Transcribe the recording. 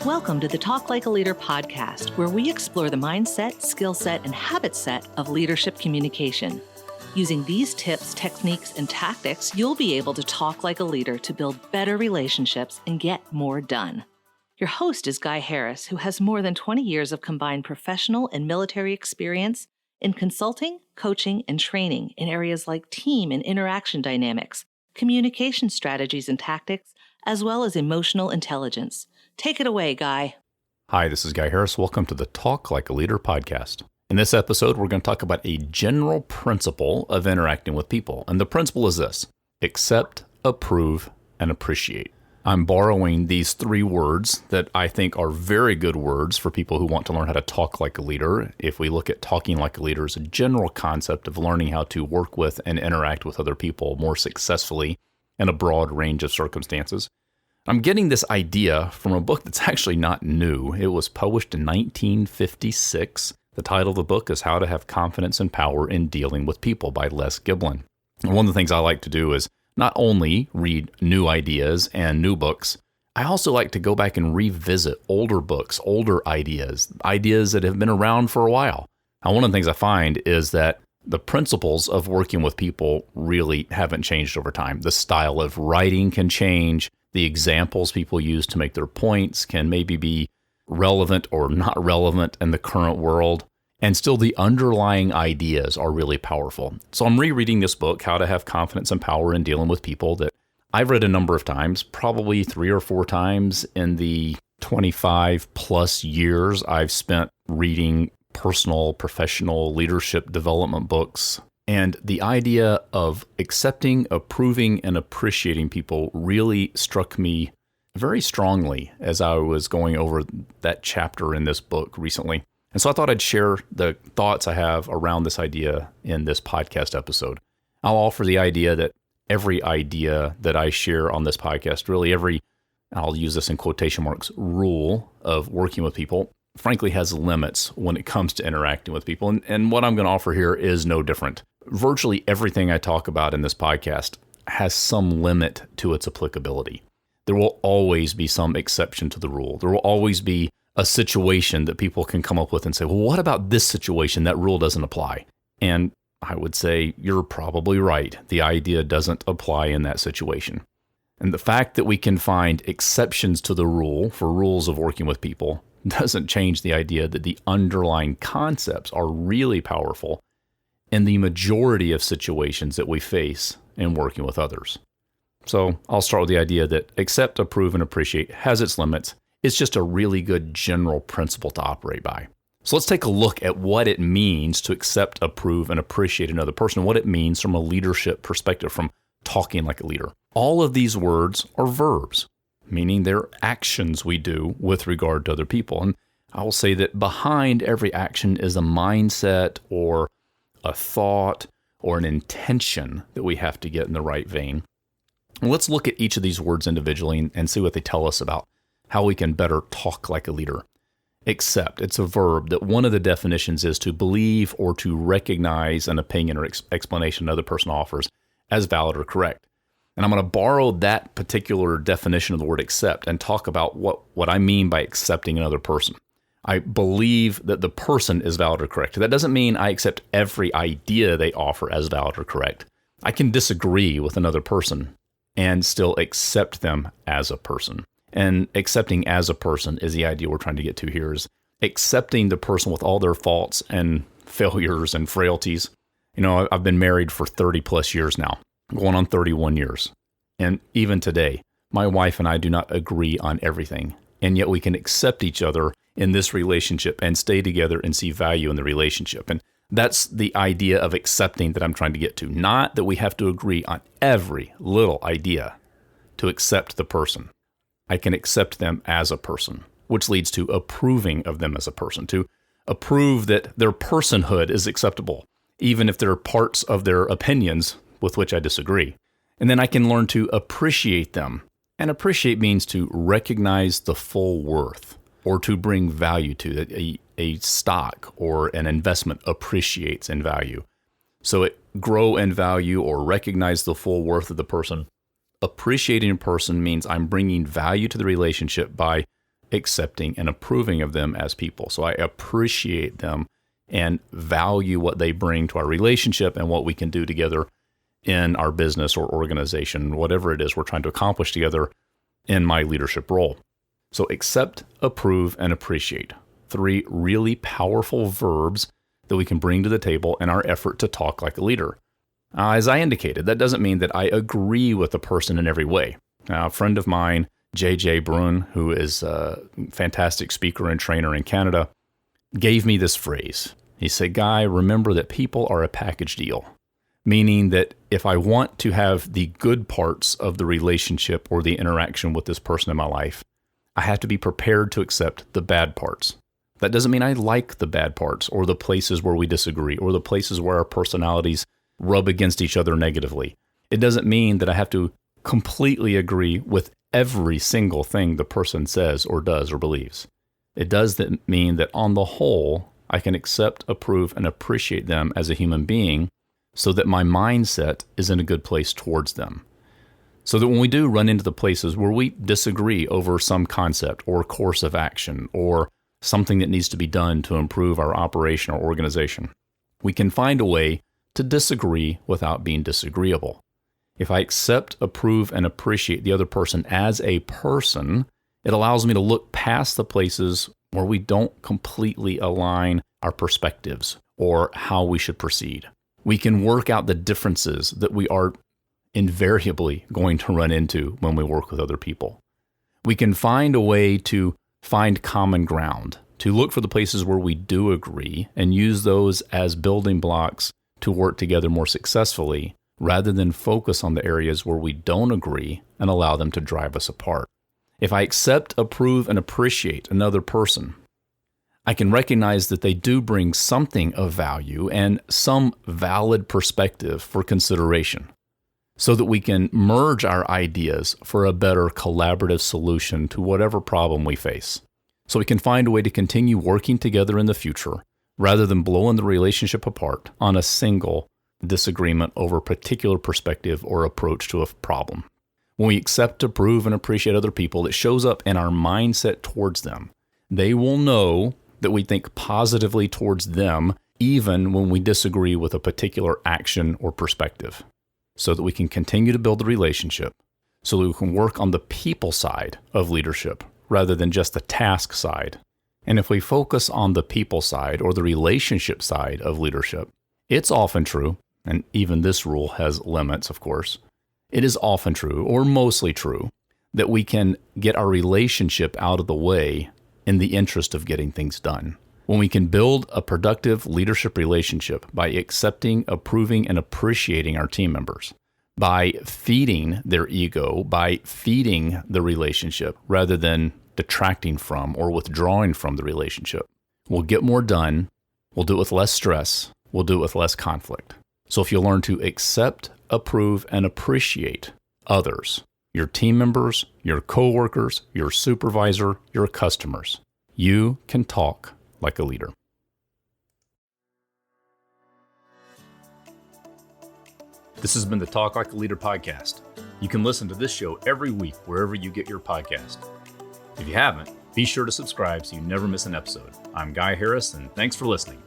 Welcome to the Talk Like a Leader podcast, where we explore the mindset, skill set, and habit set of leadership communication. Using these tips, techniques, and tactics, you'll be able to talk like a leader to build better relationships and get more done. Your host is Guy Harris, who has more than 20 years of combined professional and military experience in consulting, coaching, and training in areas like team and interaction dynamics, communication strategies and tactics, as well as emotional intelligence. Take it away, Guy. Hi, this is Guy Harris. Welcome to the Talk Like a Leader podcast. In this episode, we're going to talk about a general principle of interacting with people. And the principle is this: accept, approve, and appreciate. I'm borrowing these three words that I think are very good words for people who want to learn how to talk like a leader. If we look at talking like a leader as a general concept of learning how to work with and interact with other people more successfully in a broad range of circumstances. I'm getting this idea from a book that's actually not new. It was published in 1956. The title of the book is How to Have Confidence and Power in Dealing with People by Les Giblin. And one of the things I like to do is not only read new ideas and new books, I also like to go back and revisit older books, older ideas that have been around for a while. Now, one of the things I find is that the principles of working with people really haven't changed over time. The style of writing can change. The examples people use to make their points can maybe be relevant or not relevant in the current world. And still the underlying ideas are really powerful. So I'm rereading this book, How to Have Confidence and Power in Dealing with People, that I've read a number of times, probably 3 or 4 times in the 25 plus years I've spent reading personal, professional leadership development books. And the idea of accepting, approving, and appreciating people really struck me very strongly as I was going over that chapter in this book recently. And so I thought I'd share the thoughts I have around this idea in this podcast episode. I'll offer the idea that every idea that I share on this podcast, really I'll use this in quotation marks, rule of working with people, frankly has limits when it comes to interacting with people. And what I'm going to offer here is no different. Virtually everything I talk about in this podcast has some limit to its applicability. There will always be some exception to the rule. There will always be a situation that people can come up with and say, well, what about this situation? That rule doesn't apply. And I would say, you're probably right. The idea doesn't apply in that situation. And the fact that we can find exceptions to the rule for rules of working with people doesn't change the idea that the underlying concepts are really powerful in the majority of situations that we face in working with others. So I'll start with the idea that accept, approve, and appreciate has its limits. It's just a really good general principle to operate by. So let's take a look at what it means to accept, approve, and appreciate another person, what it means from a leadership perspective, from talking like a leader. All of these words are verbs, meaning they're actions we do with regard to other people. And I will say that behind every action is a mindset or a thought or an intention that we have to get in the right vein. And let's look at each of these words individually and see what they tell us about how we can better talk like a leader. Accept, it's a verb that one of the definitions is to believe or to recognize an opinion or explanation another person offers as valid or correct. And I'm going to borrow that particular definition of the word accept and talk about what I mean by accepting another person. I believe that the person is valid or correct. That doesn't mean I accept every idea they offer as valid or correct. I can disagree with another person and still accept them as a person. And accepting as a person is the idea we're trying to get to here, is accepting the person with all their faults and failures and frailties. You know, I've been married for 30 plus years now, going on 31 years. And even today, my wife and I do not agree on everything. And yet we can accept each other in this relationship and stay together and see value in the relationship. And that's the idea of accepting that I'm trying to get to. Not that we have to agree on every little idea to accept the person. I can accept them as a person, which leads to approving of them as a person, to approve that their personhood is acceptable, even if there are parts of their opinions with which I disagree. And then I can learn to appreciate them. And appreciate means to recognize the full worth, or to bring value to. A stock or an investment appreciates in value. So it grow in value or recognize the full worth of the person. Appreciating a person means I'm bringing value to the relationship by accepting and approving of them as people. So I appreciate them and value what they bring to our relationship and what we can do together in our business or organization, whatever it is we're trying to accomplish together in my leadership role. So accept, approve, and appreciate. 3 really powerful verbs that we can bring to the table in our effort to talk like a leader. As I indicated, that doesn't mean that I agree with the person in every way. A friend of mine, J.J. Brun, who is a fantastic speaker and trainer in Canada, gave me this phrase. He said, Guy, remember that people are a package deal, meaning that if I want to have the good parts of the relationship or the interaction with this person in my life, I have to be prepared to accept the bad parts. That doesn't mean I like the bad parts or the places where we disagree or the places where our personalities rub against each other negatively. It doesn't mean that I have to completely agree with every single thing the person says or does or believes. It does mean that on the whole, I can accept, approve, and appreciate them as a human being so that my mindset is in a good place towards them. So that when we do run into the places where we disagree over some concept or course of action or something that needs to be done to improve our operation or organization, we can find a way to disagree without being disagreeable. If I accept, approve, and appreciate the other person as a person, it allows me to look past the places where we don't completely align our perspectives or how we should proceed. We can work out the differences that we are invariably going to run into when we work with other people. We can find a way to find common ground, to look for the places where we do agree and use those as building blocks to work together more successfully, rather than focus on the areas where we don't agree and allow them to drive us apart. If I accept, approve, and appreciate another person, I can recognize that they do bring something of value and some valid perspective for consideration, so that we can merge our ideas for a better collaborative solution to whatever problem we face. So we can find a way to continue working together in the future, rather than blowing the relationship apart on a single disagreement over a particular perspective or approach to a problem. When we accept, approve, and appreciate other people, it shows up in our mindset towards them. They will know that we think positively towards them, even when we disagree with a particular action or perspective, so that we can continue to build the relationship, so that we can work on the people side of leadership rather than just the task side. And if we focus on the people side or the relationship side of leadership, it's often true, and even this rule has limits, of course, it is often true, or mostly true, that we can get our relationship out of the way in the interest of getting things done. When we can build a productive leadership relationship by accepting, approving, and appreciating our team members, by feeding their ego, by feeding the relationship rather than detracting from or withdrawing from the relationship, we'll get more done, we'll do it with less stress, we'll do it with less conflict. So if you learn to accept, approve, and appreciate others, your team members, your coworkers, your supervisor, your customers, you can talk like a leader. This has been the Talk Like a Leader podcast. You can listen to this show every week wherever you get your podcast. If you haven't, be sure to subscribe so you never miss an episode. I'm Guy Harris, and thanks for listening.